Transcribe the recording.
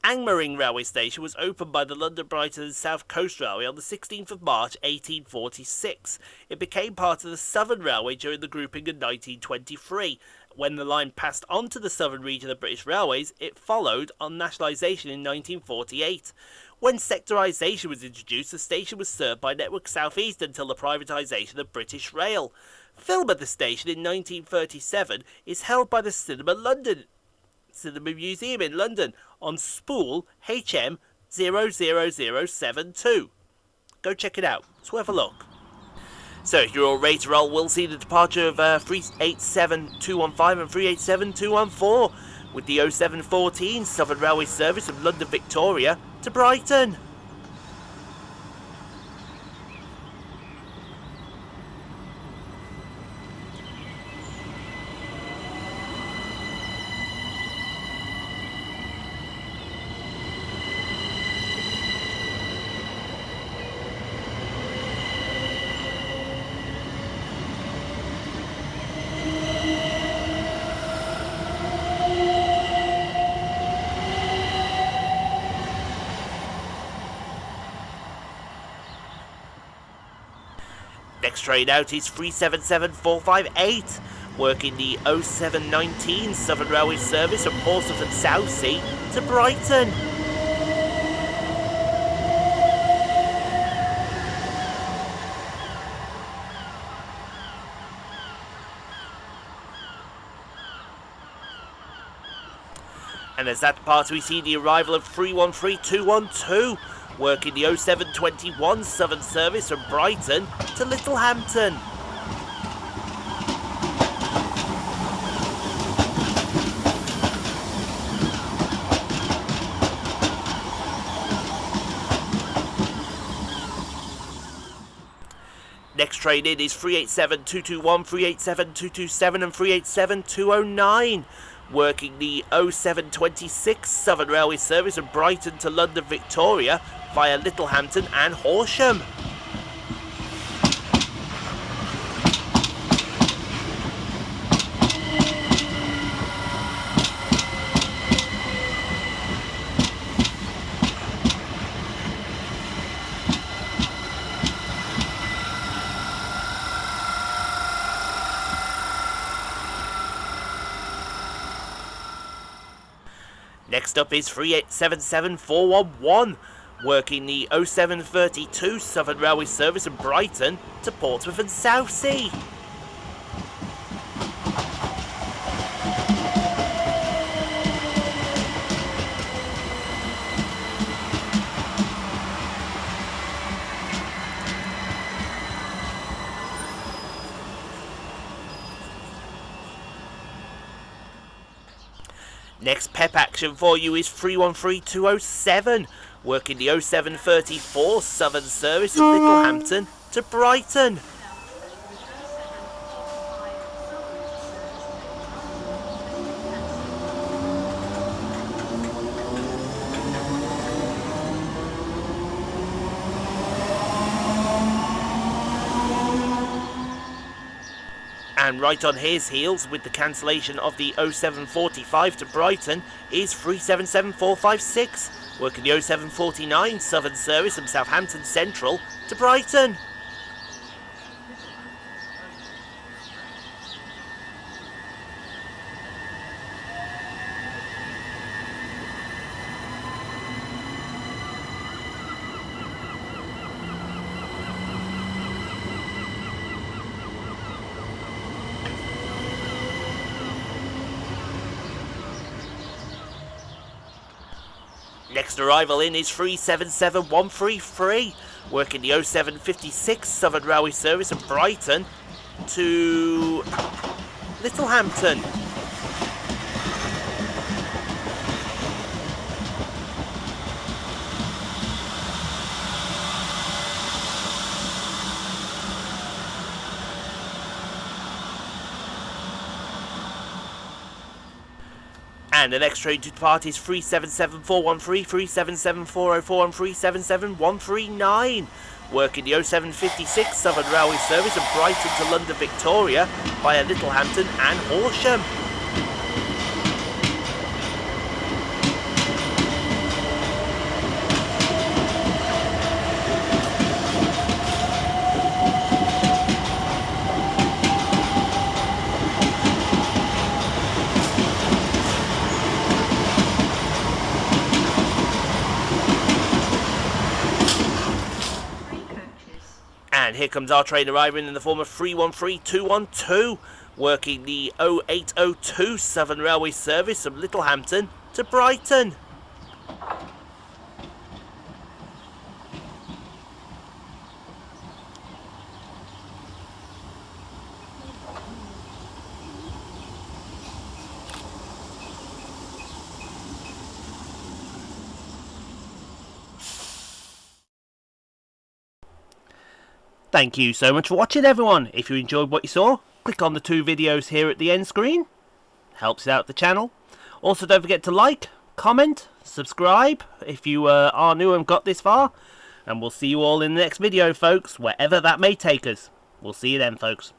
Angmering railway station was opened by the London, Brighton and South Coast Railway on the 16th of March 1846. It became part of the Southern Railway during the grouping in 1923. When the line passed on to the Southern region of British Railways, it followed on nationalisation in 1948. When sectorisation was introduced, the station was served by Network South East until the privatisation of British Rail. Film at the station in 1937 is held by the Cinema Museum in London on spool HM 00072. Go check it out, it's worth a look. So if you're all ready to roll, we'll see the departure of 387215 and 387214 with the 0714 Southern Railway service from London Victoria to Brighton. Next train out is 377458, working the 0719 Southern Railway service from Portsmouth and Southsea to Brighton. And as that departure, we see the arrival of 313212, working the 0721 Southern service from Brighton to Littlehampton. Next train in is 387221, 387227 and 387209. Working the 0726 Southern Railway service from Brighton to London Victoria via Littlehampton and Horsham. Next up is 3877 working the 0732 Southern Railway service from Brighton to Portsmouth and Southsea. Next PEP action for you is 313207, working the 0734 Southern service from Littlehampton to Brighton. And right on his heels, with the cancellation of the 0745 to Brighton, is 377456, working the 0749 Southern service from Southampton Central to Brighton. Next arrival in is 377133, working the 0756 Southern Railway service from Brighton to Littlehampton. And the next train to depart is 377413, 377404 and 377139. Working the 0756 Southern Railway service of Brighton to London Victoria via Littlehampton and Horsham. And here comes our train arriving in the form of 313212, working the 0802 Southern Railway service from Littlehampton to Brighton. Thank you so much for watching, everyone. If you enjoyed what you saw, click on the 2 videos here at the end screen. Helps out the channel. Also, don't forget to like, comment, subscribe if you are new and got this far. And we'll see you all in the next video, folks, wherever that may take us. We'll see you then, folks.